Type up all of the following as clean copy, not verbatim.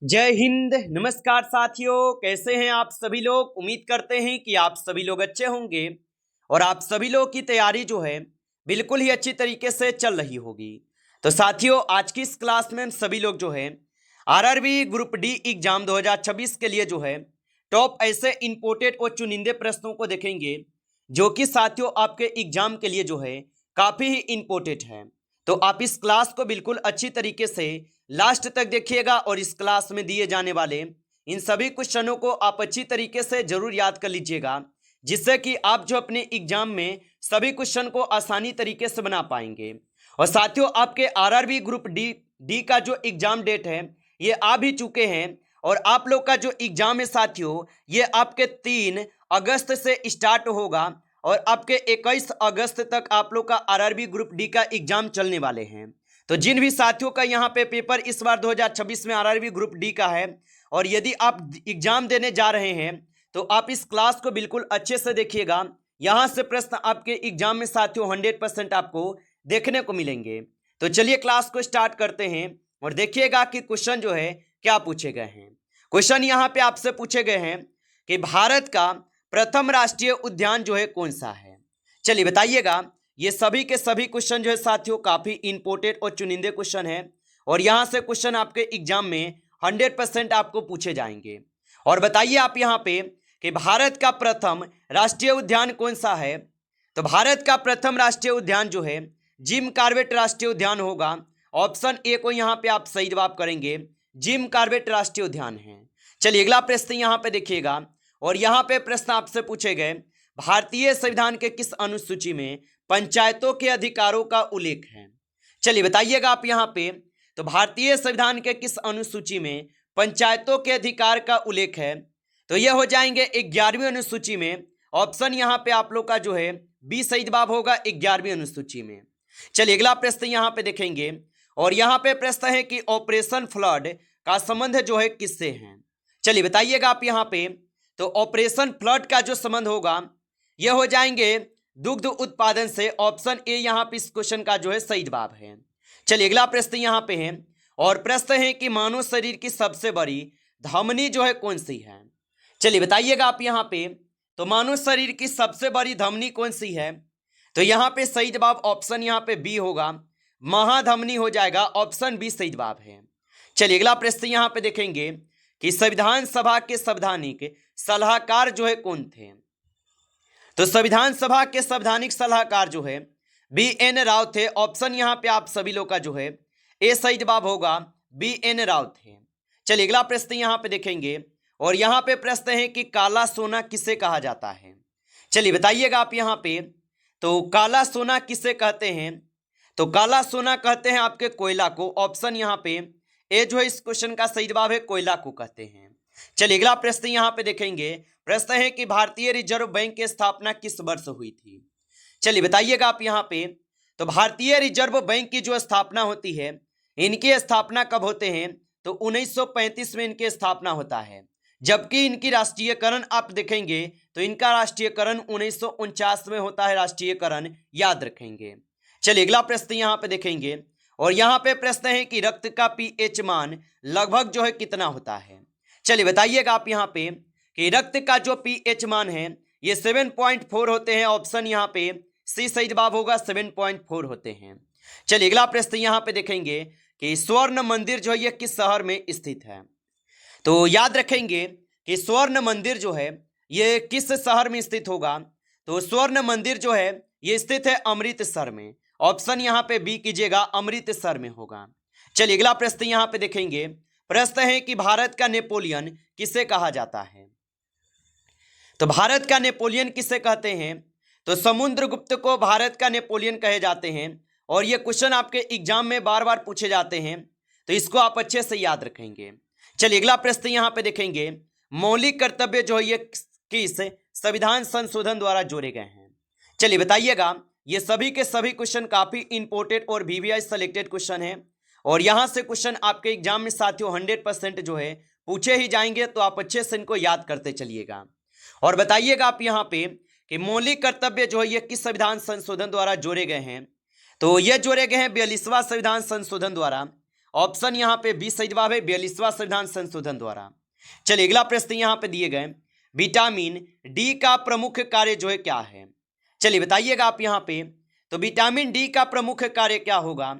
जय हिंद। नमस्कार साथियों, कैसे हैं आप सभी लोग। उम्मीद करते हैं कि आप सभी लोग अच्छे होंगे और आप सभी लोग की तैयारी जो है बिल्कुल ही अच्छी तरीके से चल रही होगी। तो साथियों, आज की इस क्लास में हम सभी लोग जो है आरआरबी ग्रुप डी एग्जाम 2026 के लिए जो है टॉप ऐसे इंपोर्टेड और चुनिंदे प्रश्नों को देखेंगे जो कि साथियों आपके एग्जाम के लिए जो है काफी ही इंपोर्टेंट है। तो आप इस क्लास को बिल्कुल अच्छी तरीके से लास्ट तक देखिएगा और इस क्लास में दिए जाने वाले इन सभी क्वेश्चनों को आप अच्छी तरीके से जरूर याद कर लीजिएगा, जिससे कि आप जो अपने एग्जाम में सभी क्वेश्चन को आसानी तरीके से बना पाएंगे। और साथियों, आपके आरआरबी ग्रुप डी डी का जो एग्जाम डेट है ये आ भी चुके हैं और आप लोग का जो एग्जाम है साथियों ये आपके 3 अगस्त से स्टार्ट होगा और आपके 21 अगस्त तक आप लोग का आरआरबी ग्रुप डी का एग्जाम चलने वाले हैं। तो जिन भी साथियों का यहाँ पे पेपर इस बार 2026 में आरआरबी ग्रुप डी का है और यदि आप एग्जाम देने जा रहे हैं तो आप इस क्लास को बिल्कुल अच्छे से देखिएगा। यहाँ से प्रश्न आपके एग्जाम में साथियों 100% आपको देखने को मिलेंगे। तो चलिए क्लास को स्टार्ट करते हैं और देखिएगा कि क्वेश्चन जो है क्या पूछे गए हैं। क्वेश्चन यहाँ पे आपसे पूछे गए हैं कि भारत का प्रथम राष्ट्रीय उद्यान जो है कौन सा है। चलिए बताइएगा। ये सभी के सभी क्वेश्चन जो है साथियों काफी इंपोर्टेंट और चुनिंदे क्वेश्चन है और यहां से क्वेश्चन आपके एग्जाम में 100% आपको पूछे जाएंगे। और बताइए आप यहां पे कि भारत का प्रथम राष्ट्रीय उद्यान कौन सा है। तो भारत का प्रथम राष्ट्रीय उद्यान जो है जिम कॉर्बेट राष्ट्रीय उद्यान होगा। ऑप्शन ए को यहाँ पे आप सही जवाब करेंगे, जिम कॉर्बेट राष्ट्रीय उद्यान है। चलिए अगला प्रश्न यहाँ पे देखिएगा और यहाँ पे प्रश्न आपसे पूछे गए भारतीय संविधान के किस अनुसूची में पंचायतों के अधिकारों का उल्लेख है। चलिए बताइएगा आप यहाँ पे। तो भारतीय संविधान के किस अनुसूची में पंचायतों के अधिकार का उल्लेख है। तो यह हो जाएंगे 11वीं अनुसूची में। ऑप्शन यहाँ पे आप लोग का जो है बी सही जवाब होगा 11वीं अनुसूची में। चलिए अगला प्रश्न यहाँ पे देखेंगे और यहाँ पे प्रश्न है कि ऑपरेशन फ्लड का संबंध जो है किससे है। चलिए बताइएगा आप यहाँ पे। तो ऑपरेशन फ्लड का जो संबंध होगा यह हो जाएंगे दुग्ध उत्पादन से। ऑप्शन ए यहाँ पे इस क्वेश्चन का जो है सही जवाब है। चलिए अगला प्रश्न यहाँ पे है और प्रश्न है कि मानव शरीर की सबसे बड़ी धमनी जो है कौन सी है। चलिए बताइएगा आप यहाँ पे। तो मानव शरीर की सबसे बड़ी धमनी कौन सी है। तो यहाँ पे सही जवाब ऑप्शन यहाँ पे बी होगा, महाधमनी हो जाएगा। ऑप्शन बी सही जवाब है। चलिए अगला प्रश्न यहाँ पे देखेंगे कि संविधान सभा के संवैधानिक सलाहकार जो है कौन थे। तो संविधान सभा के संवैधानिक सलाहकार जो है बी.एन. राव थे। ऑप्शन यहाँ पे आप सभी लोग का जो है ए सही जवाब होगा, बी.एन. राव थे। चलिए अगला प्रश्न यहाँ पे देखेंगे और यहाँ पे प्रश्न है कि काला सोना किसे कहा जाता है। चलिए बताइएगा आप यहाँ पे। तो काला सोना किसे कहते हैं। तो काला सोना कहते हैं आपके कोयला को। ऑप्शन यहाँ पे ए जो है इस क्वेश्चन का सही जवाब है, कोयला को कहते हैं। चलिए अगला प्रश्न यहाँ पे देखेंगे। प्रश्न है कि भारतीय रिजर्व बैंक की स्थापना किस वर्ष हुई थी। चलिए बताइएगा आप यहाँ पे। तो भारतीय रिजर्व बैंक की जो स्थापना होती है, इनकी स्थापना कब होते हैं। तो 1935 में इनकी स्थापना होता है, जबकि इनकी राष्ट्रीयकरण आप देखेंगे तो इनका राष्ट्रीयकरण 1949 में होता है। राष्ट्रीयकरण याद रखेंगे। चलिए अगला प्रश्न यहाँ पे देखेंगे और यहाँ पे प्रश्न है कि रक्त का पीएच मान लगभग जो है कितना होता है। चलिए बताइएगा आप यहाँ पे कि रक्त का जो पीएच मान है ये 7.4 होते हैं। ऑप्शन यहाँ पे सी सही जवाब होगा, 7.4 होते हैं। चलिए अगला प्रश्न यहाँ पे देखेंगे कि स्वर्ण मंदिर जो है ये किस शहर में स्थित है। तो याद रखेंगे कि स्वर्ण मंदिर जो है ये किस शहर में स्थित होगा। तो स्वर्ण मंदिर जो है ये स्थित है अमृतसर में। ऑप्शन यहाँ पे बी कीजिएगा, अमृतसर में होगा। चलिए अगला प्रश्न यहाँ पे देखेंगे। प्रश्न है कि भारत का नेपोलियन किसे कहा जाता है। तो भारत का नेपोलियन किसे कहते हैं। तो समुद्रगुप्त को भारत का नेपोलियन कहे जाते हैं और ये क्वेश्चन आपके एग्जाम में बार बार पूछे जाते हैं, तो इसको आप अच्छे से याद रखेंगे। चलिए अगला प्रश्न यहाँ पे देखेंगे। मौलिक कर्तव्य जो है ये किस संविधान संशोधन द्वारा जोड़े गए हैं। चलिए बताइएगा। ये सभी के सभी क्वेश्चन काफी इंपोर्टेंट और वीवीआई सेलेक्टेड क्वेश्चन है और यहाँ से क्वेश्चन आपके एग्जाम में साथियों 100% जो है पूछे ही जाएंगे, तो आप अच्छे से इनको याद करते चलिएगा। और बताइएगा आप यहाँ पे कि मौलिक कर्तव्य जो है ये किस संविधान संशोधन द्वारा जोड़े गए हैं। तो ये जोड़े गए हैं 42वां संविधान संशोधन द्वारा ऑप्शन यहाँ पे बी सही जवाब है 42वां संविधान संशोधन द्वारा। चलिए अगला प्रश्न यहाँ पे दिए गए, विटामिन डी का प्रमुख कार्य जो है क्या है? चलिए बताइएगा आप यहाँ पे। तो विटामिन डी का प्रमुख कार्य क्या होगा?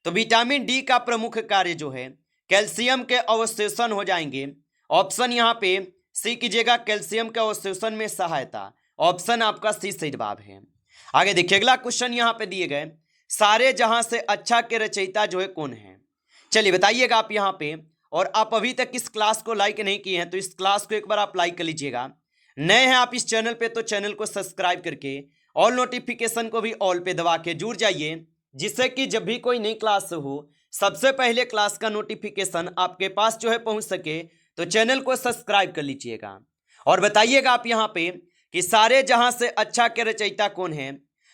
तो विटामिन डी का प्रमुख कार्य जो है कैल्शियम के अवशोषण हो जाएंगे। ऑप्शन यहाँ पे सी कीजिएगा, कैल्शियम के अवशोषण में सहायता। ऑप्शन आपका सी सही जवाब है। आगे देखिए अगला क्वेश्चन यहाँ पे दिए गए, सारे जहां से अच्छा के रचयिता जो है कौन है? चलिए बताइएगा आप यहाँ पे। और आप अभी तक इस क्लास को लाइक नहीं किए हैं तो इस क्लास को एक बार आप लाइक कर लीजिएगा। नए हैं आप इस चैनल पे तो चैनल को सब्सक्राइब करके ऑल नोटिफिकेशन को भी ऑल पे दबा के जुड़ जाइए, जिससे कि जब भी कोई नई क्लास हो सबसे पहले क्लास का नोटिफिकेशन आपके पास जो है पहुंच सके। तो चैनल को सब्सक्राइब कर लीजिएगा और बताइएगा आप यहाँ पे कि सारे जहां से अच्छा के रचयिता कौन है?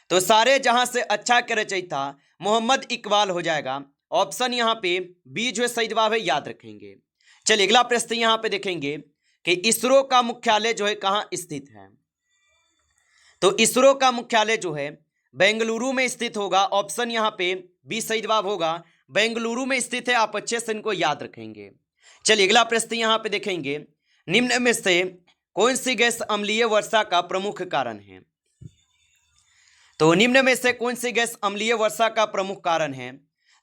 तो सारे जहां से अच्छा के रचयिता मोहम्मद इकबाल हो जाएगा। ऑप्शन यहाँ पे बी जो है सही जवाब है, याद रखेंगे। चलिए अगला प्रश्न यहाँ पे देखेंगे कि इसरो का मुख्यालय जो है कहाँ स्थित है? तो इसरो का मुख्यालय जो है बेंगलुरु में स्थित होगा। ऑप्शन यहाँ पे बी सही जवाब होगा, बेंगलुरु में स्थित है। आप अच्छे से इनको याद रखेंगे। चलिए अगला प्रश्न यहाँ पे देखेंगे, निम्न में से कौन सी गैस अम्लीय वर्षा का प्रमुख कारण है? तो निम्न में से कौन सी गैस अम्लीय वर्षा का प्रमुख कारण है?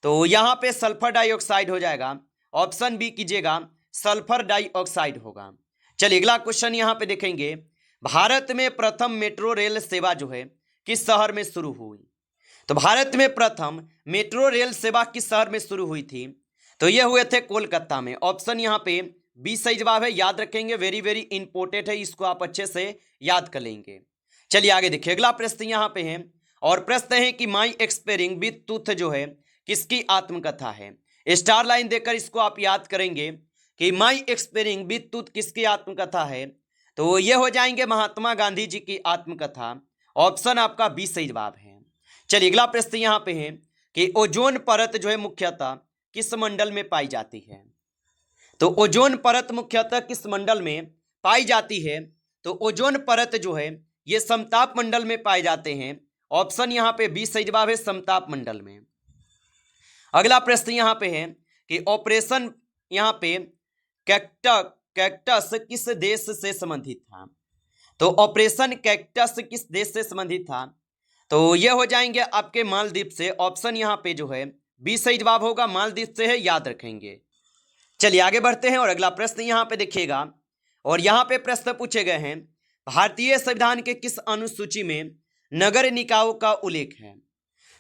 तो यहाँ पे सल्फर डाइऑक्साइड हो जाएगा। ऑप्शन बी कीजिएगा, सल्फर डाइऑक्साइड होगा। चलिए अगला क्वेश्चन यहाँ पे देखेंगे, भारत में प्रथम मेट्रो रेल सेवा जो है किस शहर में शुरू हुई? तो भारत में प्रथम मेट्रो रेल सेवा किस शहर में शुरू हुई थी? तो ये हुए थे कोलकाता में। ऑप्शन यहाँ पे बी सही जवाब है, याद रखेंगे। वेरी वेरी इंपॉर्टेंट है, इसको आप अच्छे से याद कर लेंगे। चलिए आगे देखिए अगला प्रश्न यहाँ पे है और प्रश्न है कि माई एक्सपेयरिंग विथ टूथ जो है किसकी आत्मकथा है? स्टार लाइन देकर इसको आप याद करेंगे कि माई एक्सपेयरिंग विथ टूथ किसकी आत्मकथा है? तो ये हो जाएंगे महात्मा गांधी जी की आत्मकथा। ऑप्शन आपका बी सही जवाब है। चलिए अगला प्रश्न यहाँ पे है कि ओजोन परत जो है मुख्यतः किस मंडल में पाई जाती है? तो ओजोन परत मुख्यतः किस मंडल में पाई जाती है? तो ओजोन परत जो है ये समताप मंडल में पाए जाते हैं। ऑप्शन यहाँ पे बी सही जवाब है, समताप मंडल में। अगला प्रश्न यहाँ पे है कि ऑपरेशन यहाँ पे कैक्टस किस देश से संबंधित था? तो ऑपरेशन कैक्टस किस देश से संबंधित था? तो ये हो जाएंगे आपके मालदीव से। ऑप्शन यहाँ पे जो है बी सही जवाब होगा, मालदीव से है, याद रखेंगे। चलिए आगे बढ़ते हैं और अगला प्रश्न यहाँ पे देखिएगा और यहाँ पे प्रश्न पूछे गए हैं, भारतीय संविधान के किस अनुसूची में नगर निकायों का उल्लेख है?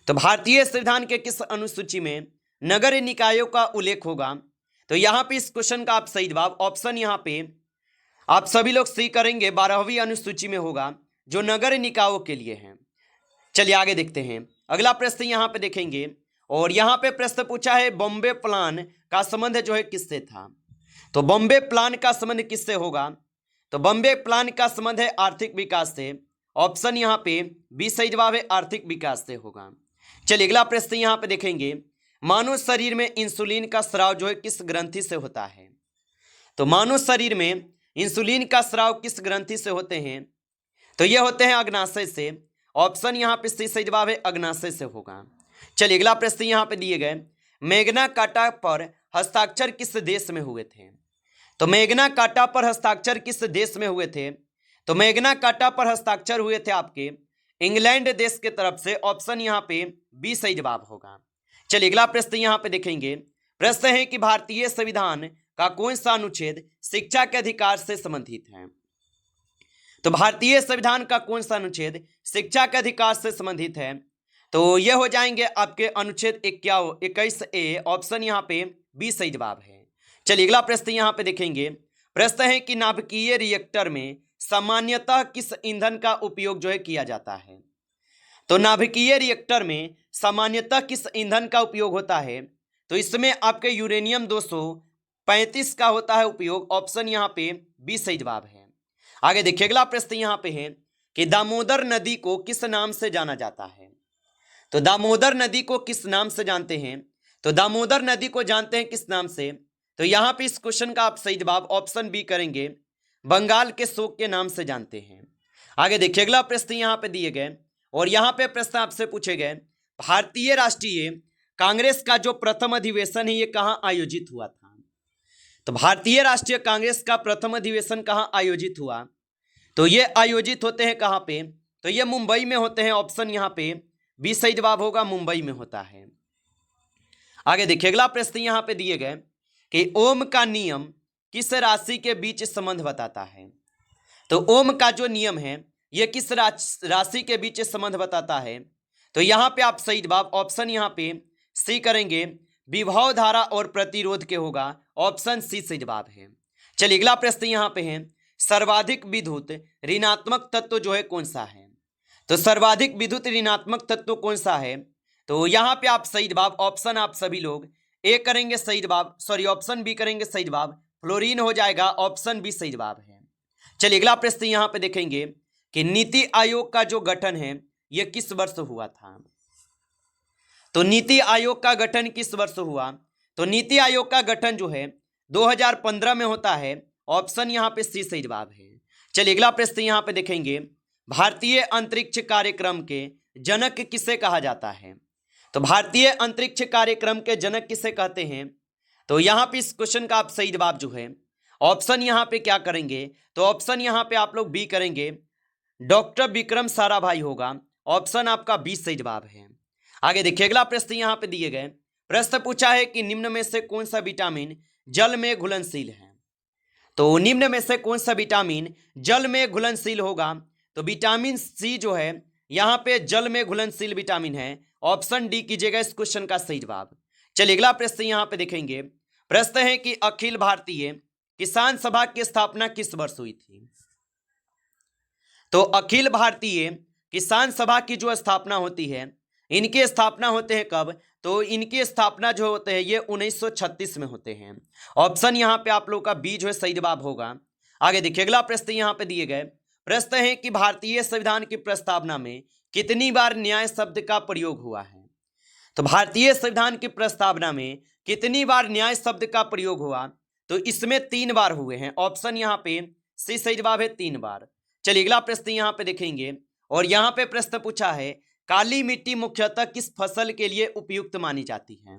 तो भारतीय संविधान के किस अनुसूची में नगर निकायों का उल्लेख होगा? तो यहाँ पे इस क्वेश्चन का आप सही जवाब ऑप्शन यहाँ पे आप सभी लोग सी करेंगे, 12वीं अनुसूची में होगा जो नगर निकायों के लिए है। चलिए आगे देखते हैं अगला प्रश्न यहाँ पे देखेंगे और यहाँ पे प्रश्न पूछा है, बॉम्बे प्लान का संबंध जो है किससे था? तो बॉम्बे प्लान का संबंध किससे होगा? तो बॉम्बे प्लान का संबंध है आर्थिक विकास से। ऑप्शन यहाँ पे बी सही जवाब है, आर्थिक विकास से होगा। चलिए अगला प्रश्न यहाँ पे देखेंगे, मानव शरीर में इंसुलिन का स्राव जो है किस ग्रंथि से होता है? तो मानव शरीर में इंसुलिन का स्राव किस ग्रंथि से होते हैं? तो ये होते हैं अग्नाशय से। ऑप्शन यहाँ पे सी सही जवाब है, अग्नाशय से होगा। चलिए अगला प्रश्न यहाँ पे दिए गए, मैग्ना कार्टा पर हस्ताक्षर किस देश में हुए थे? तो मैग्ना कार्टा पर हस्ताक्षर किस देश में हुए थे? तो मैग्ना कार्टा पर हस्ताक्षर हुए थे आपके इंग्लैंड देश के तरफ से। ऑप्शन यहाँ पे बी सही जवाब होगा। चलिए अगला प्रश्न यहाँ पे देखेंगे, प्रश्न है कि भारतीय संविधान का कौन सा अनुच्छेद शिक्षा के अधिकार से संबंधित है? तो भारतीय संविधान का कौन सा अनुच्छेद शिक्षा के अधिकार से संबंधित है? तो ये हो जाएंगे आपके अनुच्छेद 21A। ऑप्शन यहाँ पे बी सही जवाब है। चलिए अगला प्रश्न यहाँ पे देखेंगे, प्रश्न है कि नाभिकीय रिएक्टर में सामान्यतः किस ईंधन का उपयोग जो है किया जाता है? तो नाभिकीय रिएक्टर में सामान्यतः किस ईंधन का उपयोग होता है? तो इसमें आपके यूरेनियम 235 का होता है उपयोग। ऑप्शन यहाँ पे बी सही जवाब है। आगे देखिए अगला प्रश्न यहाँ पे है कि दामोदर नदी को किस नाम से जाना जाता है? तो दामोदर नदी को किस नाम से जानते हैं? तो दामोदर नदी को जानते हैं किस नाम से? तो यहाँ पे इस क्वेश्चन का आप सही जवाब ऑप्शन बी करेंगे, बंगाल के शोक के नाम से जानते हैं। आगे देखिए अगला प्रश्न यहाँ पे दिए गए और यहाँ पे प्रश्न आपसे पूछे गए, भारतीय राष्ट्रीय कांग्रेस का जो प्रथम अधिवेशन है ये कहाँ आयोजित हुआ था? तो भारतीय राष्ट्रीय कांग्रेस का प्रथम अधिवेशन कहाँ आयोजित हुआ? तो ये आयोजित होते हैं कहाँ पे? तो ये मुंबई में होते हैं। ऑप्शन यहाँ पे बी सही जवाब होगा, मुंबई में होता है। आगे देखिए, अगला प्रश्न यहाँ पे दिए गए कि ओम का नियम किस राशि के बीच संबंध बताता है? तो ओम का जो नियम है ये किस राशि के बीच संबंध बताता है? तो यहाँ पे आप सही जवाब ऑप्शन यहाँ पे सी करेंगे, विभव धारा और प्रतिरोध के होगा। ऑप्शन सी सही जवाब है। चलिए अगला प्रश्न यहाँ पे है, सर्वाधिक विद्युत ऋणात्मक तत्व जो है कौन सा है? तो सर्वाधिक विद्युत ऋणात्मक तत्व कौन सा है? तो यहाँ पे आप सही जवाब ऑप्शन आप सभी लोग ए करेंगे सही जवाब, सॉरी ऑप्शन बी करेंगे सही जवाब, फ्लोरीन हो जाएगा। ऑप्शन बी सही जवाब है। चलिए अगला प्रश्न यहाँ पे देखेंगे कि नीति आयोग का जो गठन है यह किस वर्ष हुआ था? तो नीति आयोग का गठन किस वर्ष हुआ? तो नीति आयोग का गठन जो है 2015 में होता है। ऑप्शन यहाँ पे सी सही जवाब है। चलिए अगला प्रश्न यहाँ पे देखेंगे, भारतीय अंतरिक्ष कार्यक्रम के जनक किसे कहा जाता है? तो भारतीय अंतरिक्ष कार्यक्रम के जनक किसे कहते हैं? तो यहाँ पे इस क्वेश्चन का आप सही जवाब जो है ऑप्शन यहाँ पे क्या करेंगे? तो ऑप्शन यहाँ पे आप लोग बी करेंगे, डॉक्टर विक्रम साराभाई होगा। ऑप्शन आपका बी सही जवाब है। आगे देखिए अगला प्रश्न यहाँ पे दिए गए, प्रश्न पूछा है कि निम्न में से कौन सा विटामिन जल में घुलनशील है? तो निम्न में से कौन सा विटामिन जल में घुलनशील होगा? तो विटामिन सी जो है यहाँ पे जल में घुलनशील विटामिन है। ऑप्शन डी कीजिएगा इस क्वेश्चन का सही जवाब। चलिए अगला प्रश्न यहाँ पे देखेंगे, प्रश्न है कि अखिल भारतीय किसान सभा की स्थापना किस वर्ष हुई थी? तो अखिल भारतीय किसान सभा की जो स्थापना होती है, इनकी स्थापना होते हैं कब? तो इनकी स्थापना जो होते हैं ये 1936 में होते हैं। ऑप्शन यहाँ पे आप लोग का बी जो है सही जवाब होगा। आगे देखिए अगला प्रश्न यहाँ पे दिए गए, प्रश्न है कि भारतीय संविधान की प्रस्तावना में कितनी बार न्याय शब्द का प्रयोग हुआ है? तो भारतीय संविधान की प्रस्तावना में कितनी बार न्याय शब्द का प्रयोग हुआ? तो इसमें 3 बार हुए हैं। ऑप्शन यहाँ पे सी सही जवाब है, 3 बार। चलिए अगला प्रश्न यहाँ पे देखेंगे, और यहाँ पे प्रश्न पूछा है, काली मिट्टी मुख्यतः किस फसल के लिए उपयुक्त मानी जाती है?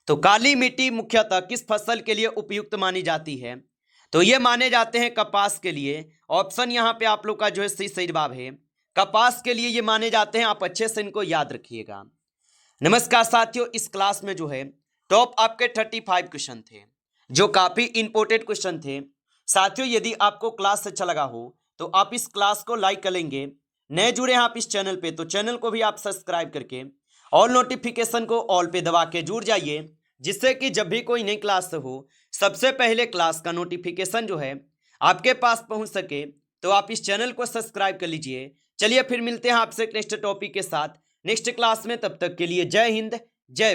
तो काली मिट्टी मुख्यतः किस फसल के लिए उपयुक्त मानी जाती है? तो ये माने जाते हैं कपास के लिए। ऑप्शन यहाँ पे आप लोग का जो है सही जवाब है, कपास के लिए ये माने जाते हैं। आप अच्छे से इनको याद रखिएगा। नमस्कार साथियों, इस क्लास में जो है टॉप आपके 35 क्वेश्चन थे जो काफी इंपॉर्टेंट क्वेश्चन थे। साथियों यदि आपको क्लास अच्छा लगा हो तो आप इस क्लास को लाइक कर लेंगे। नए जुड़े हैं आप इस चैनल पे तो चैनल को भी आप सब्सक्राइब करके ऑल नोटिफिकेशन को ऑल पे दबा के जुड़ जाइए, जिससे कि जब भी कोई नई क्लास हो सबसे पहले क्लास का नोटिफिकेशन जो है आपके पास पहुंच सके। तो आप इस चैनल को सब्सक्राइब कर लीजिए। चलिए फिर मिलते हैं आपसे नेक्स्ट टॉपिक के साथ नेक्स्ट क्लास में। तब तक के लिए जय हिंद, जय